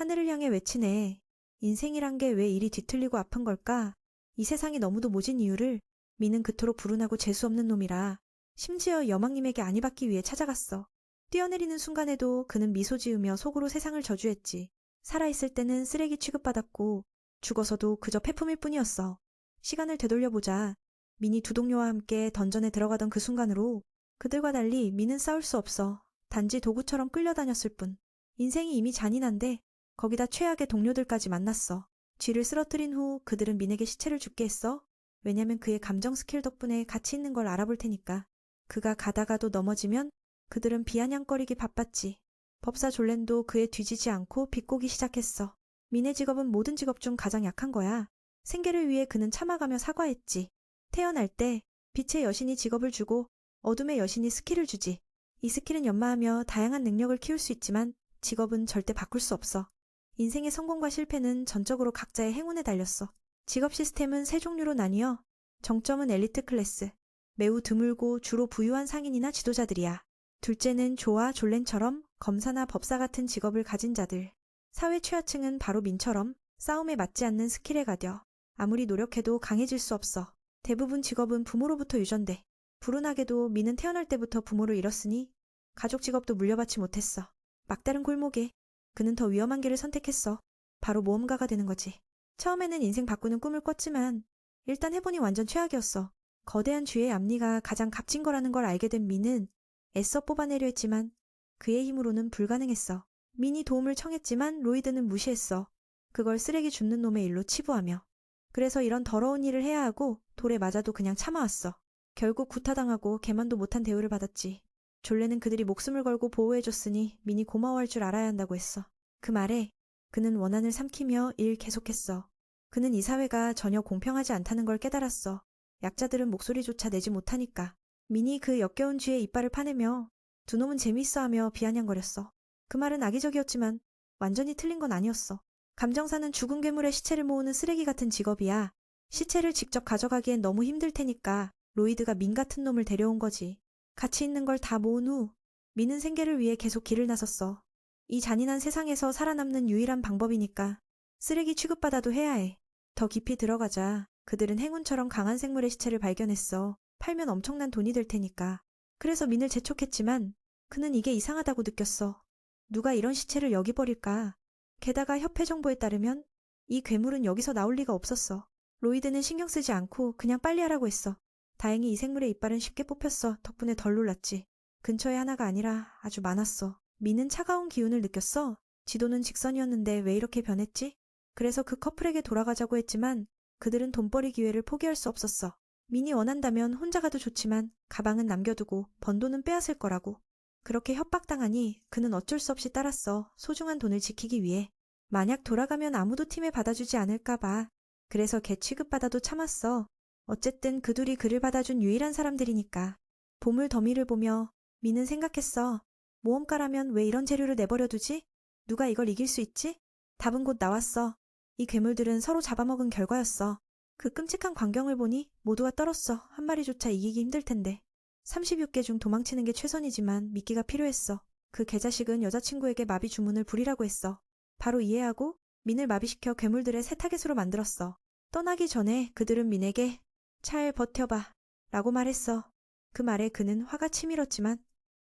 하늘을 향해 외치네. 인생이란 게 왜 이리 뒤틀리고 아픈 걸까? 이 세상이 너무도 모진 이유를 미는 그토록 불운하고 재수없는 놈이라 심지어 여망님에게 안위 받기 위해 찾아갔어. 뛰어내리는 순간에도 그는 미소 지으며 속으로 세상을 저주했지. 살아있을 때는 쓰레기 취급받았고 죽어서도 그저 폐품일 뿐이었어. 시간을 되돌려보자. 민이 두 동료와 함께 던전에 들어가던 그 순간으로 그들과 달리 민은 싸울 수 없어. 단지 도구처럼 끌려다녔을 뿐. 인생이 이미 잔인한데 거기다 최악의 동료들까지 만났어. 쥐를 쓰러뜨린 후 그들은 민에게 시체를 줍게 했어. 왜냐면 그의 감정 스킬 덕분에 가치 있는 걸 알아볼 테니까. 그가 가다가도 넘어지면 그들은 비아냥거리기 바빴지. 법사 졸렌도 그에 뒤지지 않고 비꼬기 시작했어. 민의 직업은 모든 직업 중 가장 약한 거야. 생계를 위해 그는 참아가며 사과했지. 태어날 때 빛의 여신이 직업을 주고 어둠의 여신이 스킬을 주지. 이 스킬은 연마하며 다양한 능력을 키울 수 있지만 직업은 절대 바꿀 수 없어. 인생의 성공과 실패는 전적으로 각자의 행운에 달렸어. 직업 시스템은 세 종류로 나뉘어 정점은 엘리트 클래스, 매우 드물고 주로 부유한 상인이나 지도자들이야. 둘째는 조와 졸렌처럼 검사나 법사 같은 직업을 가진 자들. 사회 최하층은 바로 민처럼 싸움에 맞지 않는 스킬에 가뎌. 아무리 노력해도 강해질 수 없어. 대부분 직업은 부모로부터 유전돼. 불운하게도 민은 태어날 때부터 부모를 잃었으니 가족 직업도 물려받지 못했어. 막다른 골목에 그는 더 위험한 길을 선택했어. 바로 모험가가 되는 거지. 처음에는 인생 바꾸는 꿈을 꿨지만 일단 해보니 완전 최악이었어. 거대한 쥐의 앞니가 가장 값진 거라는 걸 알게 된 민은 애써 뽑아내려 했지만 그의 힘으로는 불가능했어. 민이 도움을 청했지만 로이드는 무시했어. 그걸 쓰레기 줍는 놈의 일로 치부하며. 그래서 이런 더러운 일을 해야 하고 돌에 맞아도 그냥 참아왔어. 결국 구타당하고 개만도 못한 대우를 받았지. 졸레는 그들이 목숨을 걸고 보호해줬으니 민이 고마워할 줄 알아야 한다고 했어. 그 말에 그는 원한을 삼키며 일 계속했어. 그는 이 사회가 전혀 공평하지 않다는 걸 깨달았어. 약자들은 목소리조차 내지 못하니까. 민이 그 역겨운 쥐의 이빨을 파내며 두 놈은 재미있어하며 비아냥거렸어. 그 말은 악의적이었지만 완전히 틀린 건 아니었어. 감정사는 죽은 괴물의 시체를 모으는 쓰레기 같은 직업이야. 시체를 직접 가져가기엔 너무 힘들 테니까 로이드가 민 같은 놈을 데려온 거지. 가치 있는 걸 다 모은 후 민은 생계를 위해 계속 길을 나섰어. 이 잔인한 세상에서 살아남는 유일한 방법이니까 쓰레기 취급받아도 해야 해. 더 깊이 들어가자. 그들은 행운처럼 강한 생물의 시체를 발견했어. 팔면 엄청난 돈이 될 테니까. 그래서 민을 재촉했지만 그는 이게 이상하다고 느꼈어. 누가 이런 시체를 여기 버릴까? 게다가 협회 정보에 따르면 이 괴물은 여기서 나올 리가 없었어. 로이드는 신경 쓰지 않고 그냥 빨리 하라고 했어. 다행히 이 생물의 이빨은 쉽게 뽑혔어. 덕분에 덜 놀랐지. 근처에 하나가 아니라 아주 많았어. 민은 차가운 기운을 느꼈어. 지도는 직선이었는데 왜 이렇게 변했지? 그래서 그 커플에게 돌아가자고 했지만 그들은 돈벌이 기회를 포기할 수 없었어. 민이 원한다면 혼자 가도 좋지만 가방은 남겨두고 번 돈은 빼앗을 거라고. 그렇게 협박당하니 그는 어쩔 수 없이 따랐어. 소중한 돈을 지키기 위해. 만약 돌아가면 아무도 팀에 받아주지 않을까 봐. 그래서 걔 취급받아도 참았어. 어쨌든 그 둘이 그를 받아준 유일한 사람들이니까. 보물 더미를 보며 민은 생각했어. 모험가라면 왜 이런 재료를 내버려 두지? 누가 이걸 이길 수 있지? 답은 곧 나왔어. 이 괴물들은 서로 잡아먹은 결과였어. 그 끔찍한 광경을 보니 모두가 떨었어. 한 마리조차 이기기 힘들 텐데. 36개 중 도망치는 게 최선이지만 미끼가 필요했어. 그 개자식은 여자친구에게 마비 주문을 부리라고 했어. 바로 이해하고 민을 마비시켜 괴물들의 새 타겟으로 만들었어. 떠나기 전에 그들은 민에게 잘 버텨봐 라고 말했어. 그 말에 그는 화가 치밀었지만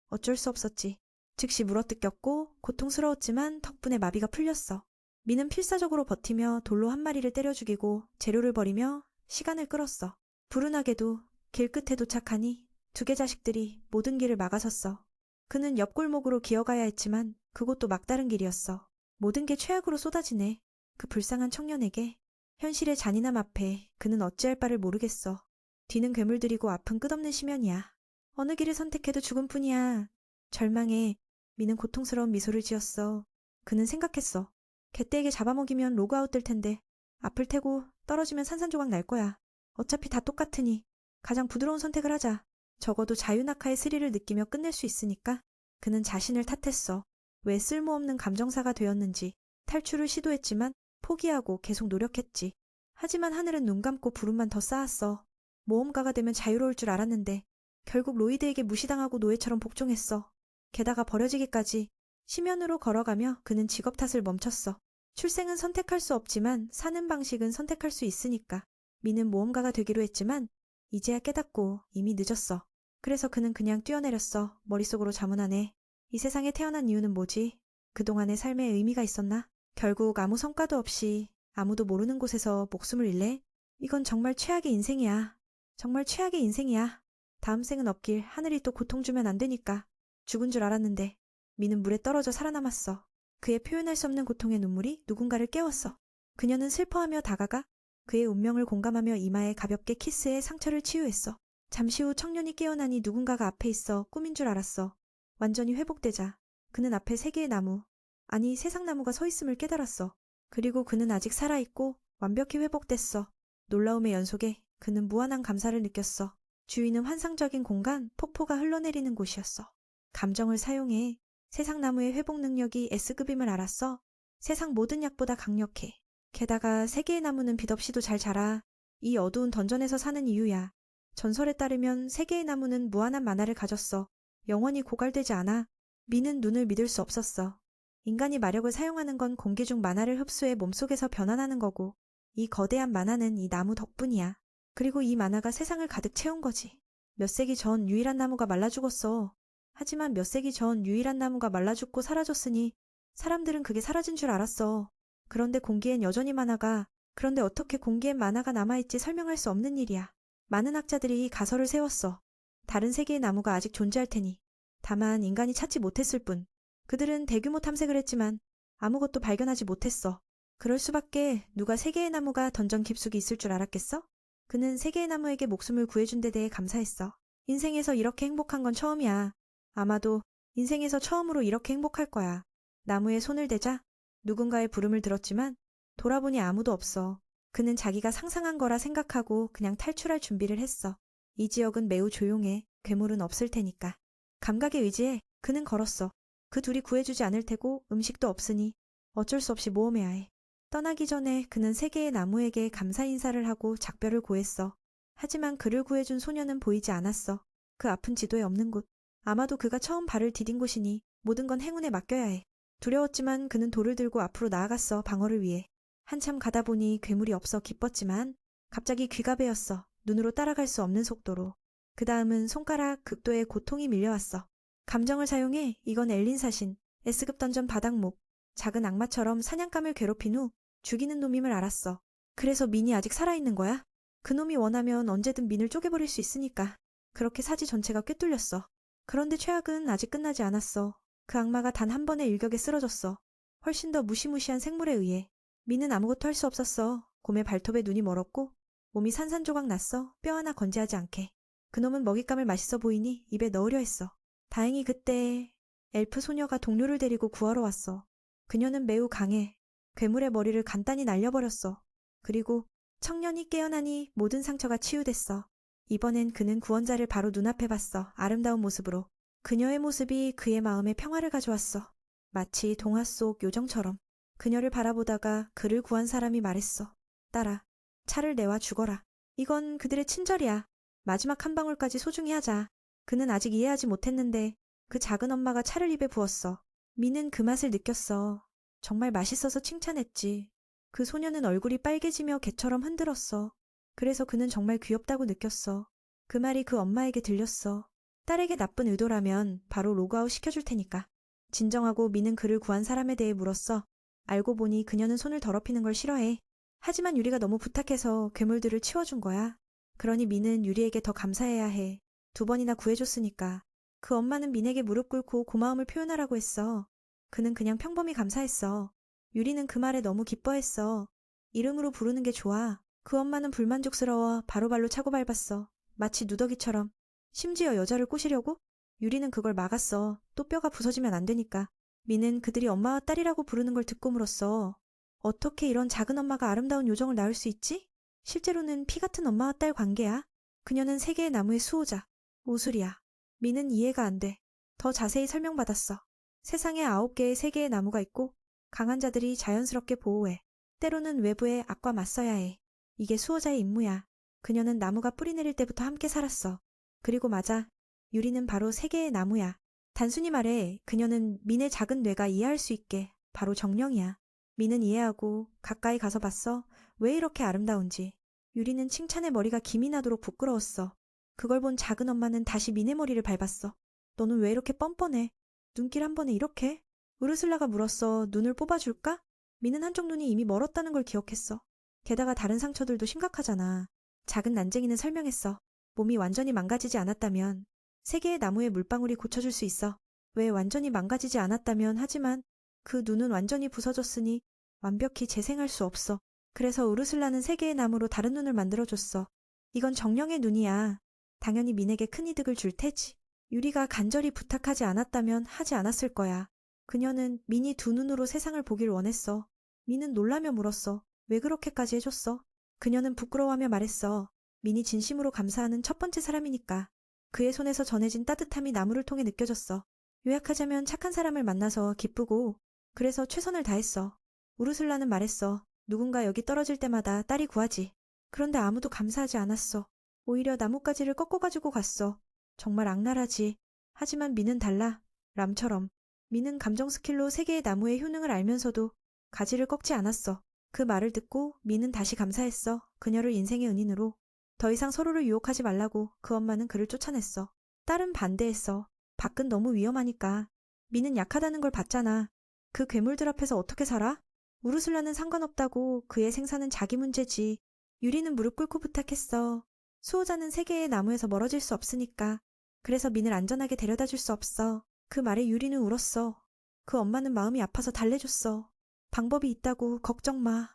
어쩔 수 없었지. 즉시 물어뜯겼고 고통스러웠지만 덕분에 마비가 풀렸어. 민은 필사적으로 버티며 돌로 한 마리를 때려 죽이고 재료를 버리며 시간을 끌었어. 불운하게도 길끝에 도착하니 두 개 자식들이 모든 길을 막아섰어. 그는 옆 골목으로 기어가야 했지만 그곳도 막다른 길이었어. 모든 게 최악으로 쏟아지네. 그 불쌍한 청년에게. 현실의 잔인함 앞에 그는 어찌할 바를 모르겠어. 뒤는 괴물들이고 앞은 끝없는 심연이야. 어느 길을 선택해도 죽음뿐이야. 절망해. 민은 고통스러운 미소를 지었어. 그는 생각했어. 개떼에게 잡아먹이면 로그아웃 될 텐데 앞을 태고 떨어지면 산산조각 날 거야. 어차피 다 똑같으니 가장 부드러운 선택을 하자. 적어도 자유낙하의 스릴을 느끼며 끝낼 수 있으니까. 그는 자신을 탓했어. 왜 쓸모없는 감정사가 되었는지. 탈출을 시도했지만 포기하고 계속 노력했지. 하지만 하늘은 눈 감고 구름만 더 쌓았어. 모험가가 되면 자유로울 줄 알았는데 결국 로이드에게 무시당하고 노예처럼 복종했어. 게다가 버려지기까지. 시면으로 걸어가며 그는 직업 탓을 멈췄어. 출생은 선택할 수 없지만 사는 방식은 선택할 수 있으니까. 미는 모험가가 되기로 했지만 이제야 깨닫고 이미 늦었어. 그래서 그는 그냥 뛰어내렸어. 머릿속으로 자문하네. 이 세상에 태어난 이유는 뭐지? 그동안의 삶에 의미가 있었나? 결국 아무 성과도 없이 아무도 모르는 곳에서 목숨을 잃래? 이건 정말 최악의 인생이야. 정말 최악의 인생이야. 다음 생은 없길. 하늘이 또 고통 주면 안 되니까. 죽은 줄 알았는데 미는 물에 떨어져 살아남았어. 그의 표현할 수 없는 고통의 눈물이 누군가를 깨웠어. 그녀는 슬퍼하며 다가가 그의 운명을 공감하며 이마에 가볍게 키스해 상처를 치유했어. 잠시 후 청년이 깨어나니 누군가가 앞에 있어. 꿈인 줄 알았어. 완전히 회복되자 그는 앞에 세 개의 나무, 아니 세상 나무가 서 있음을 깨달았어. 그리고 그는 아직 살아있고 완벽히 회복됐어. 놀라움의 연속에 그는 무한한 감사를 느꼈어. 주위는 환상적인 공간, 폭포가 흘러내리는 곳이었어. 감정을 사용해 세상 나무의 회복 능력이 S급임을 알았어. 세상 모든 약보다 강력해. 게다가 세 개의 나무는 빛없이도 잘 자라. 이 어두운 던전에서 사는 이유야. 전설에 따르면 세 개의 나무는 무한한 만화를 가졌어. 영원히 고갈되지 않아. 미는 눈을 믿을 수 없었어. 인간이 마력을 사용하는 건 공기 중 만화를 흡수해 몸속에서 변환하는 거고 이 거대한 만화는 이 나무 덕분이야. 그리고 이 만화가 세상을 가득 채운 거지. 몇 세기 전 유일한 나무가 말라 죽었어. 하지만 몇 세기 전 유일한 나무가 말라 죽고 사라졌으니 사람들은 그게 사라진 줄 알았어. 그런데 공기엔 여전히 만화가, 그런데 어떻게 공기엔 만화가 남아있지 설명할 수 없는 일이야. 많은 학자들이 가설을 세웠어. 다른 세계의 나무가 아직 존재할 테니. 다만 인간이 찾지 못했을 뿐. 그들은 대규모 탐색을 했지만 아무것도 발견하지 못했어. 그럴 수밖에. 누가 세 개의 나무가 던전 깊숙이 있을 줄 알았겠어? 그는 세 개의 나무에게 목숨을 구해준 데 대해 감사했어. 인생에서 이렇게 행복한 건 처음이야. 아마도 인생에서 처음으로 이렇게 행복할 거야. 나무에 손을 대자 누군가의 부름을 들었지만 돌아보니 아무도 없어. 그는 자기가 상상한 거라 생각하고 그냥 탈출할 준비를 했어. 이 지역은 매우 조용해. 괴물은 없을 테니까. 감각에 의지해 그는 걸었어. 그 둘이 구해주지 않을 테고 음식도 없으니 어쩔 수 없이 모험해야 해. 떠나기 전에 그는 세 개의 나무에게 감사 인사를 하고 작별을 고했어. 하지만 그를 구해준 소녀는 보이지 않았어. 그 아픈 지도에 없는 곳. 아마도 그가 처음 발을 디딘 곳이니 모든 건 행운에 맡겨야 해. 두려웠지만 그는 돌을 들고 앞으로 나아갔어. 방어를 위해. 한참 가다 보니 괴물이 없어 기뻤지만 갑자기 귀가 베었어. 눈으로 따라갈 수 없는 속도로. 그 다음은 손가락 극도의 고통이 밀려왔어. 감정을 사용해 이건 엘린 사신, S급 던전 바닥목, 작은 악마처럼 사냥감을 괴롭힌 후 죽이는 놈임을 알았어. 그래서 민이 아직 살아있는 거야? 그놈이 원하면 언제든 민을 쪼개버릴 수 있으니까. 그렇게 사지 전체가 꿰뚫렸어. 그런데 최악은 아직 끝나지 않았어. 그 악마가 단 한 번의 일격에 쓰러졌어. 훨씬 더 무시무시한 생물에 의해. 민은 아무것도 할 수 없었어. 곰의 발톱에 눈이 멀었고 몸이 산산조각 났어. 뼈 하나 건재하지 않게. 그놈은 먹잇감을 맛있어 보이니 입에 넣으려 했어. 다행히 그때 엘프 소녀가 동료를 데리고 구하러 왔어. 그녀는 매우 강해. 괴물의 머리를 간단히 날려버렸어. 그리고 청년이 깨어나니 모든 상처가 치유됐어. 이번엔 그는 구원자를 바로 눈앞에 봤어. 아름다운 모습으로. 그녀의 모습이 그의 마음에 평화를 가져왔어. 마치 동화 속 요정처럼. 그녀를 바라보다가 그를 구한 사람이 말했어. 딸아, 차를 내와 죽어라. 이건 그들의 친절이야. 마지막 한 방울까지 소중히 하자. 그는 아직 이해하지 못했는데 그 작은 엄마가 차를 입에 부었어. 미는 그 맛을 느꼈어. 정말 맛있어서 칭찬했지. 그 소녀는 얼굴이 빨개지며 개처럼 흔들었어. 그래서 그는 정말 귀엽다고 느꼈어. 그 말이 그 엄마에게 들렸어. 딸에게 나쁜 의도라면 바로 로그아웃 시켜줄 테니까. 진정하고 미는 그를 구한 사람에 대해 물었어. 알고 보니 그녀는 손을 더럽히는 걸 싫어해. 하지만 유리가 너무 부탁해서 괴물들을 치워준 거야. 그러니 미는 유리에게 더 감사해야 해. 2번이나 구해줬으니까. 그 엄마는 민에게 무릎 꿇고 고마움을 표현하라고 했어. 그는 그냥 평범히 감사했어. 유리는 그 말에 너무 기뻐했어. 이름으로 부르는 게 좋아. 그 엄마는 불만족스러워 바로발로 차고 밟았어. 마치 누더기처럼. 심지어 여자를 꼬시려고? 유리는 그걸 막았어. 또 뼈가 부서지면 안 되니까. 미는 그들이 엄마와 딸이라고 부르는 걸 듣고 물었어. 어떻게 이런 작은 엄마가 아름다운 요정을 낳을 수 있지? 실제로는 피 같은 엄마와 딸 관계야. 그녀는 세 개의 나무의 수호자. 우술이야. 미는 이해가 안 돼. 더 자세히 설명받았어. 세상에 9개의 세 개의 나무가 있고 강한 자들이 자연스럽게 보호해. 때로는 외부의 악과 맞서야 해. 이게 수호자의 임무야. 그녀는 나무가 뿌리 내릴 때부터 함께 살았어. 그리고 맞아. 유리는 바로 세 개의 나무야. 단순히 말해 그녀는 민의 작은 뇌가 이해할 수 있게 바로 정령이야. 민은 이해하고 가까이 가서 봤어. 왜 이렇게 아름다운지. 유리는 칭찬에 머리가 김이 나도록 부끄러웠어. 그걸 본 작은 엄마는 다시 민의 머리를 밟았어. 너는 왜 이렇게 뻔뻔해? 눈길 한 번에 이렇게? 우르슬라가 물었어. 눈을 뽑아줄까? 민은 한쪽 눈이 이미 멀었다는 걸 기억했어. 게다가 다른 상처들도 심각하잖아. 작은 난쟁이는 설명했어. 몸이 완전히 망가지지 않았다면 세 개의 나무의 물방울이 고쳐줄 수 있어. 왜 완전히 망가지지 않았다면 하지만 그 눈은 완전히 부서졌으니 완벽히 재생할 수 없어. 그래서 우르슬라는 세 개의 나무로 다른 눈을 만들어줬어. 이건 정령의 눈이야. 당연히 민에게 큰 이득을 줄 테지. 유리가 간절히 부탁하지 않았다면 하지 않았을 거야. 그녀는 민이 두 눈으로 세상을 보길 원했어. 민은 놀라며 물었어. 왜 그렇게까지 해줬어? 그녀는 부끄러워하며 말했어. 민이 진심으로 감사하는 첫 번째 사람이니까. 그의 손에서 전해진 따뜻함이 나무를 통해 느껴졌어. 요약하자면 착한 사람을 만나서 기쁘고 그래서 최선을 다했어. 우르슬라는 말했어. 누군가 여기 떨어질 때마다 딸이 구하지. 그런데 아무도 감사하지 않았어. 오히려 나뭇가지를 꺾어가지고 갔어. 정말 악랄하지. 하지만 민은 달라. 람처럼. 민은 감정 스킬로 세 개의 나무의 효능을 알면서도 가지를 꺾지 않았어. 그 말을 듣고 민은 다시 감사했어. 그녀를 인생의 은인으로. 더 이상 서로를 유혹하지 말라고 그 엄마는 그를 쫓아냈어. 딸은 반대했어. 밖은 너무 위험하니까. 민은 약하다는 걸 봤잖아. 그 괴물들 앞에서 어떻게 살아? 우르슬라는 상관없다고. 그의 생사는 자기 문제지. 유리는 무릎 꿇고 부탁했어. 수호자는 세 개의 나무에서 멀어질 수 없으니까. 그래서 민을 안전하게 데려다 줄 수 없어. 그 말에 유리는 울었어. 그 엄마는 마음이 아파서 달래줬어. 방법이 있다고. 걱정 마.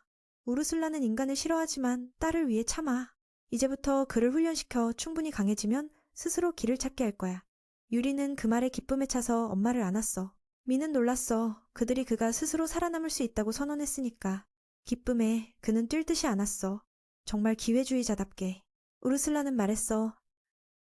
우르슬라는 인간을 싫어하지만 딸을 위해 참아. 이제부터 그를 훈련시켜 충분히 강해지면 스스로 길을 찾게 할 거야. 유리는 그 말에 기쁨에 차서 엄마를 안았어. 민은 놀랐어. 그들이 그가 스스로 살아남을 수 있다고 선언했으니까. 기쁨에 그는 뛸 듯이 안았어. 정말 기회주의자답게. 우르슬라는 말했어.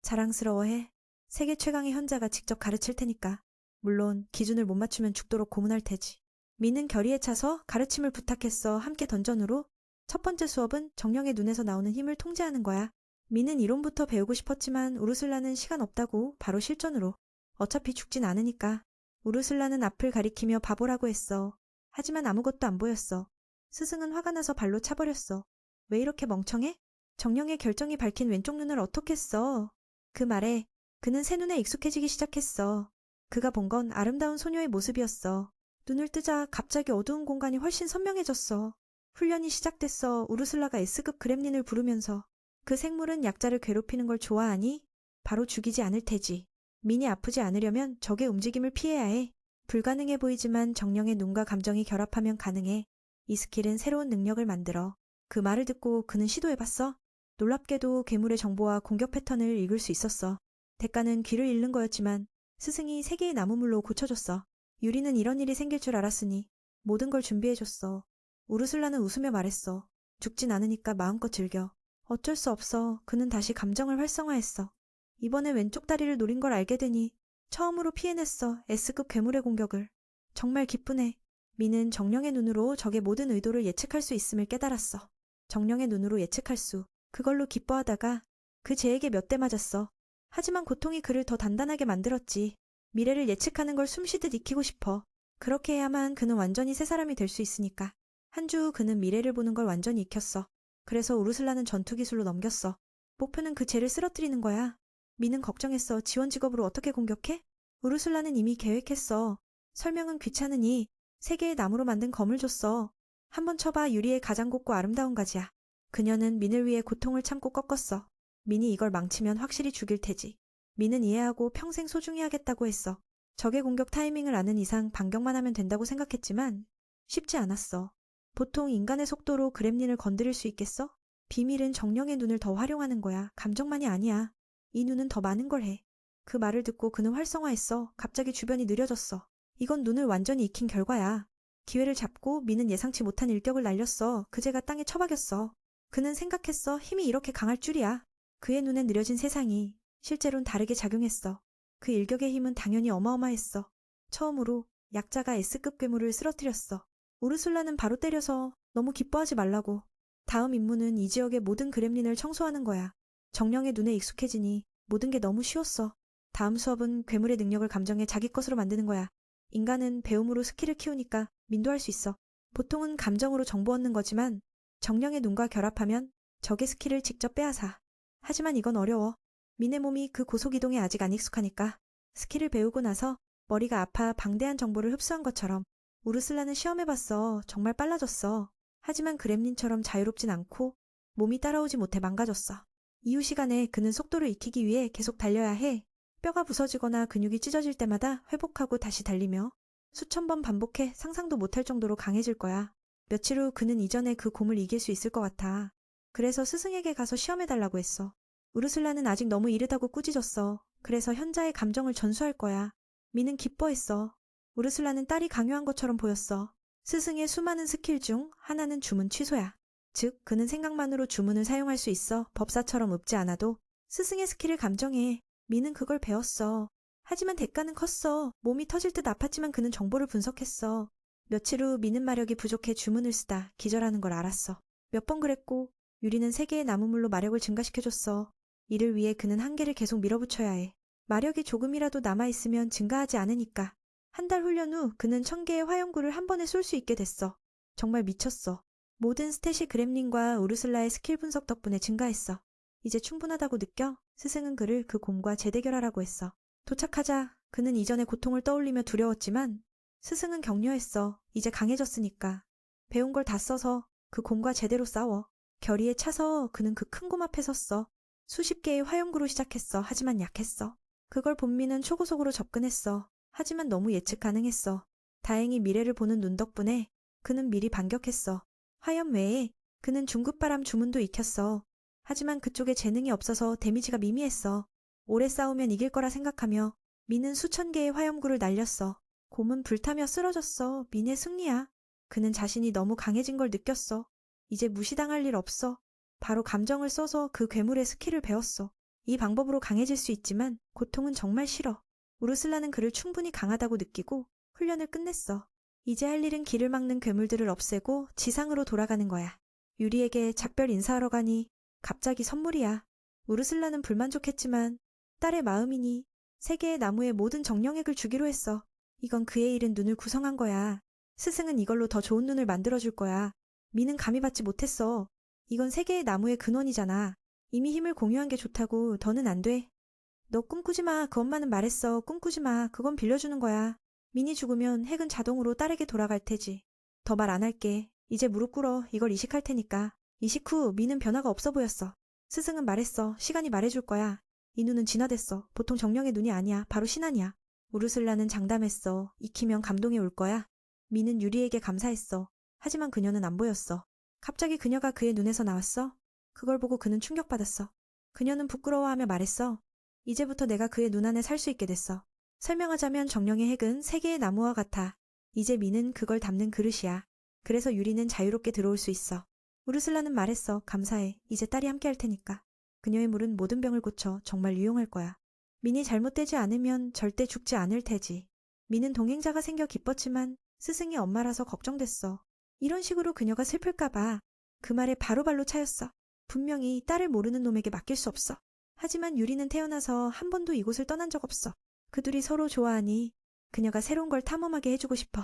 자랑스러워해. 세계 최강의 현자가 직접 가르칠 테니까. 물론 기준을 못 맞추면 죽도록 고문할 테지. 민은 결의에 차서 가르침을 부탁했어. 함께 던전으로. 첫 번째 수업은 정령의 눈에서 나오는 힘을 통제하는 거야. 민은 이론부터 배우고 싶었지만 우르슬라는 시간 없다고 바로 실전으로. 어차피 죽진 않으니까. 우르슬라는 앞을 가리키며 바보라고 했어. 하지만 아무것도 안 보였어. 스승은 화가 나서 발로 차버렸어. 왜 이렇게 멍청해? 정령의 결정이 밝힌 왼쪽 눈을 어떻게 써? 그 말에 그는 새 눈에 익숙해지기 시작했어. 그가 본 건 아름다운 소녀의 모습이었어. 눈을 뜨자 갑자기 어두운 공간이 훨씬 선명해졌어. 훈련이 시작됐어. 우르슬라가 S급 그렘린을 부르면서. 그 생물은 약자를 괴롭히는 걸 좋아하니? 바로 죽이지 않을 테지. 민이 아프지 않으려면 적의 움직임을 피해야 해. 불가능해 보이지만 정령의 눈과 감정이 결합하면 가능해. 이 스킬은 새로운 능력을 만들어. 그 말을 듣고 그는 시도해봤어. 놀랍게도 괴물의 정보와 공격 패턴을 읽을 수 있었어. 대가는 귀를 잃는 거였지만 스승이 세 개의 나무물로 고쳐줬어. 유리는 이런 일이 생길 줄 알았으니 모든 걸 준비해줬어. 우르슬라는 웃으며 말했어. 죽진 않으니까 마음껏 즐겨. 어쩔 수 없어. 그는 다시 감정을 활성화했어. 이번에 왼쪽 다리를 노린 걸 알게 되니 처음으로 피해냈어. S급 괴물의 공격을. 정말 기쁘네. 미는 정령의 눈으로 적의 모든 의도를 예측할 수 있음을 깨달았어. 정령의 눈으로 예측할 수. 그걸로 기뻐하다가 그 죄에게 몇 대 맞았어. 하지만 고통이 그를 더 단단하게 만들었지. 미래를 예측하는 걸 숨쉬듯 익히고 싶어. 그렇게 해야만 그는 완전히 새 사람이 될 수 있으니까. 한 주 후 그는 미래를 보는 걸 완전히 익혔어. 그래서 우르슬라는 전투 기술로 넘겼어. 목표는 그 죄를 쓰러뜨리는 거야. 미는 걱정했어. 지원 직업으로 어떻게 공격해? 우르슬라는 이미 계획했어. 설명은 귀찮으니 세 개의 나무로 만든 검을 줬어. 한번 쳐봐. 유리의 가장 곱고 아름다운 가지야. 그녀는 민을 위해 고통을 참고 꺾었어. 민이 이걸 망치면 확실히 죽일 테지. 민은 이해하고 평생 소중히 하겠다고 했어. 적의 공격 타이밍을 아는 이상 반격만 하면 된다고 생각했지만 쉽지 않았어. 보통 인간의 속도로 그렘린을 건드릴 수 있겠어? 비밀은 정령의 눈을 더 활용하는 거야. 감정만이 아니야. 이 눈은 더 많은 걸 해. 그 말을 듣고 그는 활성화했어. 갑자기 주변이 느려졌어. 이건 눈을 완전히 익힌 결과야. 기회를 잡고 민은 예상치 못한 일격을 날렸어. 그제가 땅에 처박였어. 그는 생각했어. 힘이 이렇게 강할 줄이야. 그의 눈에 느려진 세상이 실제로는 다르게 작용했어. 그 일격의 힘은 당연히 어마어마했어. 처음으로 약자가 S급 괴물을 쓰러뜨렸어. 우르슬라는 바로 때려서 너무 기뻐하지 말라고. 다음 임무는 이 지역의 모든 그렘린을 청소하는 거야. 정령의 눈에 익숙해지니 모든 게 너무 쉬웠어. 다음 수업은 괴물의 능력을 감정해 자기 것으로 만드는 거야. 인간은 배움으로 스킬을 키우니까 민도 할 수 있어. 보통은 감정으로 정보 얻는 거지만 정령의 눈과 결합하면 적의 스킬을 직접 빼앗아. 하지만 이건 어려워. 민의 몸이 그 고속이동에 아직 안 익숙하니까 스킬을 배우고 나서 머리가 아파 방대한 정보를 흡수한 것처럼. 우르슬라는 시험해봤어. 정말 빨라졌어. 하지만 그렘린처럼 자유롭진 않고 몸이 따라오지 못해 망가졌어. 이후 시간에 그는 속도를 익히기 위해 계속 달려야 해. 뼈가 부서지거나 근육이 찢어질 때마다 회복하고 다시 달리며 수천 번 반복해 상상도 못할 정도로 강해질 거야. 며칠 후 그는 이전에 그 곰을 이길 수 있을 것 같아. 그래서 스승에게 가서 시험해달라고 했어. 우르슬라는 아직 너무 이르다고 꾸짖었어. 그래서 현자의 감정을 전수할 거야. 미는 기뻐했어. 우르슬라는 딸이 강요한 것처럼 보였어. 스승의 수많은 스킬 중 하나는 주문 취소야. 즉, 그는 생각만으로 주문을 사용할 수 있어 법사처럼 읊지 않아도 스승의 스킬을 감정해. 미는 그걸 배웠어. 하지만 대가는 컸어. 몸이 터질 듯 아팠지만 그는 정보를 분석했어. 며칠 후 미는 마력이 부족해 주문을 쓰다 기절하는 걸 알았어. 몇 번 그랬고 유리는 3개의 나무물로 마력을 증가시켜줬어. 이를 위해 그는 한계를 계속 밀어붙여야 해. 마력이 조금이라도 남아있으면 증가하지 않으니까. 한 달 훈련 후 그는 1000개의 화염구를 한 번에 쏠 수 있게 됐어. 정말 미쳤어. 모든 스탯이 그렘린과 우르슬라의 스킬 분석 덕분에 증가했어. 이제 충분하다고 느껴 스승은 그를 그 곰과 재대결하라고 했어. 도착하자 그는 이전의 고통을 떠올리며 두려웠지만 스승은 격려했어. 이제 강해졌으니까. 배운 걸 다 써서 그 곰과 제대로 싸워. 결의에 차서 그는 그 큰 곰 앞에 섰어. 수십 개의 화염구로 시작했어. 하지만 약했어. 그걸 본 미는 초고속으로 접근했어. 하지만 너무 예측 가능했어. 다행히 미래를 보는 눈 덕분에 그는 미리 반격했어. 화염 외에 그는 중급바람 주문도 익혔어. 하지만 그쪽에 재능이 없어서 데미지가 미미했어. 오래 싸우면 이길 거라 생각하며 미는 수천 개의 화염구를 날렸어. 곰은 불타며 쓰러졌어. 민의 승리야. 그는 자신이 너무 강해진 걸 느꼈어. 이제 무시당할 일 없어. 바로 감정을 써서 그 괴물의 스킬을 배웠어. 이 방법으로 강해질 수 있지만 고통은 정말 싫어. 우르슬라는 그를 충분히 강하다고 느끼고 훈련을 끝냈어. 이제 할 일은 길을 막는 괴물들을 없애고 지상으로 돌아가는 거야. 유리에게 작별 인사하러 가니 갑자기 선물이야. 우르슬라는 불만족했지만 딸의 마음이니 3개의 나무의 모든 정령액을 주기로 했어. 이건 그의 잃은 눈을 구성한 거야. 스승은 이걸로 더 좋은 눈을 만들어줄 거야. 미는 감히 받지 못했어. 이건 3개의 나무의 근원이잖아. 이미 힘을 공유한 게 좋다고 더는 안 돼. 너 꿈꾸지 마. 그 엄마는 말했어. 꿈꾸지 마. 그건 빌려주는 거야. 민이 죽으면 핵은 자동으로 딸에게 돌아갈 테지. 더 말 안 할게. 이제 무릎 꿇어. 이걸 이식할 테니까. 이식 후 민은 변화가 없어 보였어. 스승은 말했어. 시간이 말해줄 거야. 이 눈은 진화됐어. 보통 정령의 눈이 아니야. 바로 신안이야. 우르슬라는 장담했어. 익히면 감동이 올 거야. 민은 유리에게 감사했어. 하지만 그녀는 안 보였어. 갑자기 그녀가 그의 눈에서 나왔어. 그걸 보고 그는 충격받았어. 그녀는 부끄러워하며 말했어. 이제부터 내가 그의 눈 안에 살 수 있게 됐어. 설명하자면 정령의 핵은 3개의 나무와 같아. 이제 미는 그걸 담는 그릇이야. 그래서 유리는 자유롭게 들어올 수 있어. 우르슬라는 말했어. 감사해. 이제 딸이 함께 할 테니까. 그녀의 물은 모든 병을 고쳐 정말 유용할 거야. 민이 잘못되지 않으면 절대 죽지 않을 테지. 민은 동행자가 생겨 기뻤지만 스승이 엄마라서 걱정됐어. 이런 식으로 그녀가 슬플까봐. 그 말에 바로발로 차였어. 분명히 딸을 모르는 놈에게 맡길 수 없어. 하지만 유리는 태어나서 한 번도 이곳을 떠난 적 없어. 그 둘이 서로 좋아하니 그녀가 새로운 걸 탐험하게 해주고 싶어.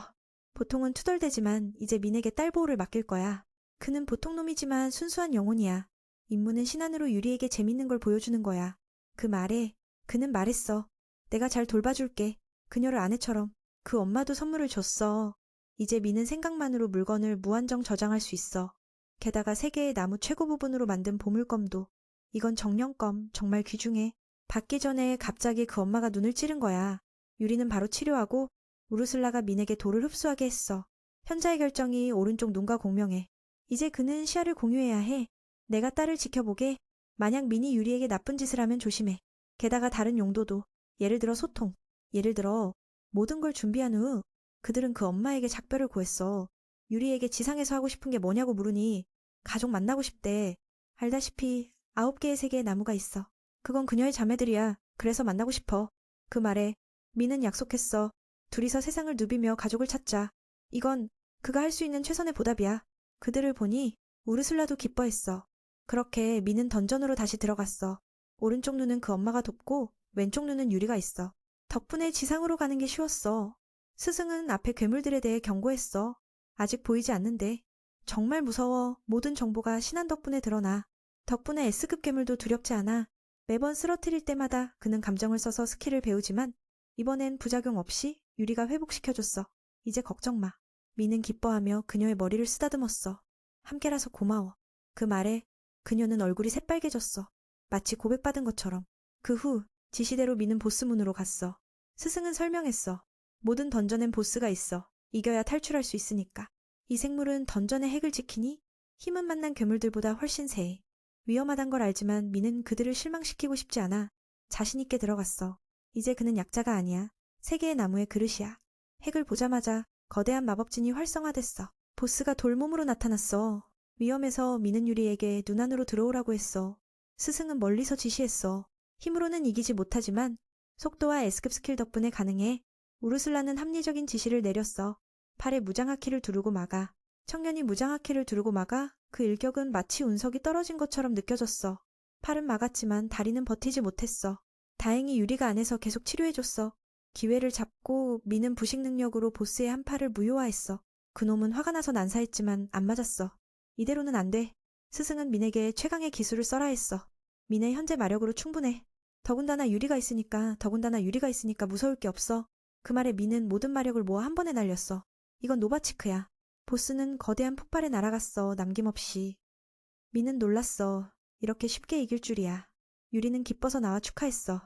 보통은 투덜대지만 이제 민에게 딸 보호를 맡길 거야. 그는 보통 놈이지만 순수한 영혼이야. 임무는 신안으로 유리에게 재밌는 걸 보여주는 거야. 그 말에 그는 말했어. 내가 잘 돌봐줄게. 그녀를 아내처럼. 그 엄마도 선물을 줬어. 이제 민은 생각만으로 물건을 무한정 저장할 수 있어. 게다가 3개의 나무 최고 부분으로 만든 보물검도. 이건 정령검. 정말 귀중해. 받기 전에 갑자기 그 엄마가 눈을 찌른 거야. 유리는 바로 치료하고 우르슬라가 민에게 돌을 흡수하게 했어. 현자의 결정이 오른쪽 눈과 공명해. 이제 그는 시야를 공유해야 해. 내가 딸을 지켜보게. 만약 민이 유리에게 나쁜 짓을 하면 조심해. 게다가 다른 용도도. 예를 들어 소통. 예를 들어 모든 걸 준비한 후 그들은 그 엄마에게 작별을 구했어. 유리에게 지상에서 하고 싶은 게 뭐냐고 물으니 가족 만나고 싶대. 알다시피 9개의 세계의 나무가 있어. 그건 그녀의 자매들이야. 그래서 만나고 싶어. 그 말에 민은 약속했어. 둘이서 세상을 누비며 가족을 찾자. 이건 그가 할 수 있는 최선의 보답이야. 그들을 보니 우르슬라도 기뻐했어. 그렇게 민은 던전으로 다시 들어갔어. 오른쪽 눈은 그 엄마가 돕고 왼쪽 눈은 유리가 있어. 덕분에 지상으로 가는 게 쉬웠어. 스승은 앞에 괴물들에 대해 경고했어. 아직 보이지 않는데. 정말 무서워. 모든 정보가 신한 덕분에 드러나. 덕분에 S급 괴물도 두렵지 않아. 매번 쓰러뜨릴 때마다 그는 감정을 써서 스킬을 배우지만 이번엔 부작용 없이 유리가 회복시켜줬어. 이제 걱정 마. 미는 기뻐하며 그녀의 머리를 쓰다듬었어. 함께라서 고마워. 그 말에 그녀는 얼굴이 새빨개졌어. 마치 고백받은 것처럼. 그 후 지시대로 미는 보스문으로 갔어. 스승은 설명했어. 모든 던전엔 보스가 있어. 이겨야 탈출할 수 있으니까. 이 생물은 던전의 핵을 지키니 힘은 만난 괴물들보다 훨씬 세해. 위험하단 걸 알지만 미는 그들을 실망시키고 싶지 않아. 자신 있게 들어갔어. 이제 그는 약자가 아니야. 세 개의 나무의 그릇이야. 핵을 보자마자 거대한 마법진이 활성화됐어. 보스가 돌몸으로 나타났어. 위험해서 미는 유리에게 눈 안으로 들어오라고 했어. 스승은 멀리서 지시했어. 힘으로는 이기지 못하지만 속도와 S급 스킬 덕분에 가능해. 우르슬라는 합리적인 지시를 내렸어. 팔에 무장하키를 두르고 막아. 청년이 무장하키를 두르고 막아 그 일격은 마치 운석이 떨어진 것처럼 느껴졌어. 팔은 막았지만 다리는 버티지 못했어. 다행히 유리가 안에서 계속 치료해줬어. 기회를 잡고 미는 부식 능력으로 보스의 한 팔을 무효화했어. 그놈은 화가 나서 난사했지만 안 맞았어. 이대로는 안 돼. 스승은 민에게 최강의 기술을 써라 했어. 민의 현재 마력으로 충분해. 더군다나 유리가 있으니까 무서울 게 없어. 그 말에 민은 모든 마력을 모아 한 번에 날렸어. 이건 노바치크야. 보스는 거대한 폭발에 날아갔어. 남김없이. 민은 놀랐어. 이렇게 쉽게 이길 줄이야. 유리는 기뻐서 나와 축하했어.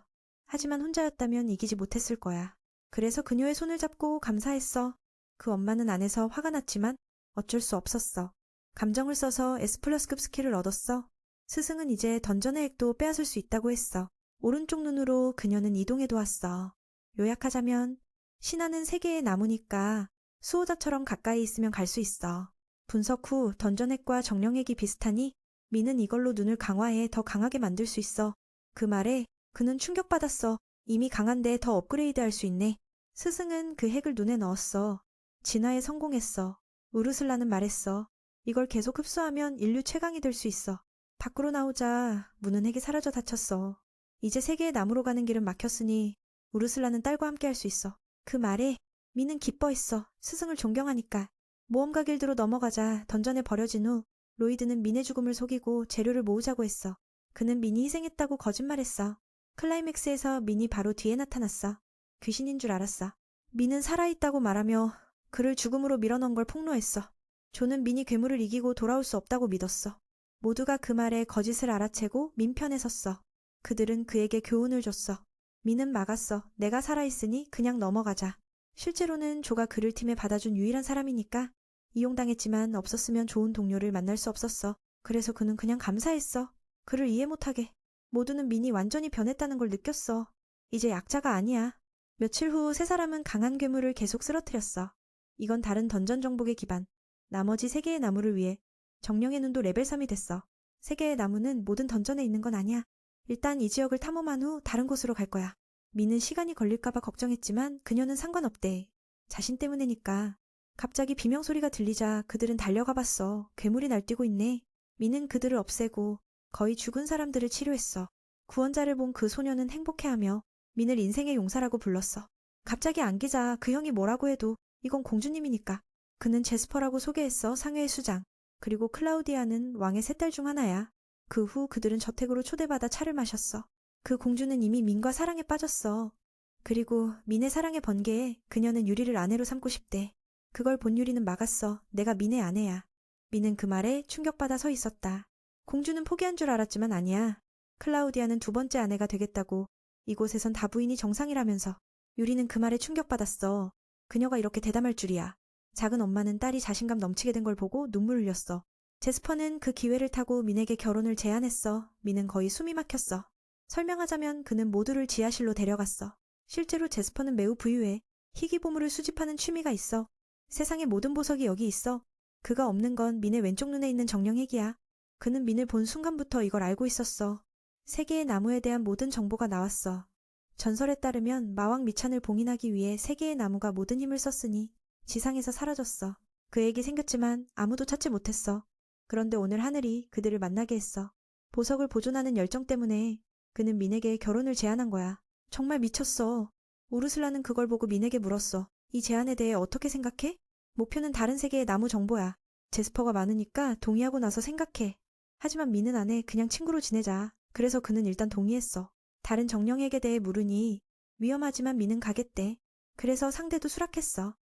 하지만 혼자였다면 이기지 못했을 거야. 그래서 그녀의 손을 잡고 감사했어. 그 엄마는 안에서 화가 났지만 어쩔 수 없었어. 감정을 써서 S+급 스킬을 얻었어. 스승은 이제 던전의 핵도 빼앗을 수 있다고 했어. 오른쪽 눈으로 그녀는 이동해 도왔어. 요약하자면 신화는 세 개의 나무니까 수호자처럼 가까이 있으면 갈 수 있어. 분석 후 던전핵과 정령핵이 비슷하니 미는 이걸로 눈을 강화해 더 강하게 만들 수 있어. 그 말에 그는 충격받았어. 이미 강한데 더 업그레이드할 수 있네. 스승은 그 핵을 눈에 넣었어. 진화에 성공했어. 우르슬라는 말했어. 이걸 계속 흡수하면 인류 최강이 될 수 있어. 밖으로 나오자 무는 핵이 사라져 닫혔어. 이제 세 개의 나무로 가는 길은 막혔으니 우르슬라는 딸과 함께 할 수 있어. 그 말에 미는 기뻐했어. 스승을 존경하니까. 모험가 길드로 넘어가자 던전에 버려진 후 로이드는 민의 죽음을 속이고 재료를 모으자고 했어. 그는 민이 희생했다고 거짓말했어. 클라이맥스에서 민이 바로 뒤에 나타났어. 귀신인 줄 알았어. 민은 살아있다고 말하며 그를 죽음으로 밀어넣은 걸 폭로했어. 조는 민이 괴물을 이기고 돌아올 수 없다고 믿었어. 모두가 그 말에 거짓을 알아채고 민 편에 섰어. 그들은 그에게 교훈을 줬어. 민은 막았어. 내가 살아있으니 그냥 넘어가자. 실제로는 조가 그를 팀에 받아준 유일한 사람이니까. 이용당했지만 없었으면 좋은 동료를 만날 수 없었어. 그래서 그는 그냥 감사했어. 그를 이해 못하게. 모두는 민이 완전히 변했다는 걸 느꼈어. 이제 약자가 아니야. 며칠 후 세 사람은 강한 괴물을 계속 쓰러뜨렸어. 이건 다른 던전 정복의 기반. 나머지 세 개의 나무를 위해 정령의 눈도 레벨 3이 됐어. 세 개의 나무는 모든 던전에 있는 건 아니야. 일단 이 지역을 탐험한 후 다른 곳으로 갈 거야. 미는 시간이 걸릴까봐 걱정했지만 그녀는 상관없대. 자신 때문이니까. 갑자기 비명소리가 들리자 그들은 달려가 봤어. 괴물이 날뛰고 있네. 미는 그들을 없애고 거의 죽은 사람들을 치료했어. 구원자를 본 그 소녀는 행복해하며 민을 인생의 용사라고 불렀어. 갑자기 안기자 그 형이 뭐라고 해도 이건 공주님이니까. 그는 제스퍼라고 소개했어. 상회의 수장. 그리고 클라우디아는 왕의 세 딸 중 하나야. 그 후 그들은 저택으로 초대받아 차를 마셨어. 그 공주는 이미 민과 사랑에 빠졌어. 그리고 민의 사랑의 번개에 그녀는 유리를 아내로 삼고 싶대. 그걸 본 유리는 막았어. 내가 민의 아내야. 민은 그 말에 충격받아 서 있었다. 공주는 포기한 줄 알았지만 아니야. 클라우디아는 두 번째 아내가 되겠다고. 이곳에선 다 부인이 정상이라면서. 유리는 그 말에 충격받았어. 그녀가 이렇게 대담할 줄이야. 작은 엄마는 딸이 자신감 넘치게 된 걸 보고 눈물 흘렸어. 제스퍼는 그 기회를 타고 민에게 결혼을 제안했어. 민은 거의 숨이 막혔어. 설명하자면 그는 모두를 지하실로 데려갔어. 실제로 제스퍼는 매우 부유해. 희귀 보물을 수집하는 취미가 있어. 세상의 모든 보석이 여기 있어. 그가 없는 건 민의 왼쪽 눈에 있는 정령핵이야. 그는 민을 본 순간부터 이걸 알고 있었어. 세 개의 나무에 대한 모든 정보가 나왔어. 전설에 따르면 마왕 미찬을 봉인하기 위해 세 개의 나무가 모든 힘을 썼으니 지상에서 사라졌어. 그에게 생겼지만 아무도 찾지 못했어. 그런데 오늘 하늘이 그들을 만나게 했어. 보석을 보존하는 열정 때문에 그는 민에게 결혼을 제안한 거야. 정말 미쳤어. 우르슬라는 그걸 보고 민에게 물었어. 이 제안에 대해 어떻게 생각해? 목표는 다른 세계의 나무 정보야. 제스퍼가 많으니까 동의하고 나서 생각해. 하지만 민은 안 해. 그냥 친구로 지내자. 그래서 그는 일단 동의했어. 다른 정령에게 대해 물으니 위험하지만 민은 가겠대. 그래서 상대도 수락했어.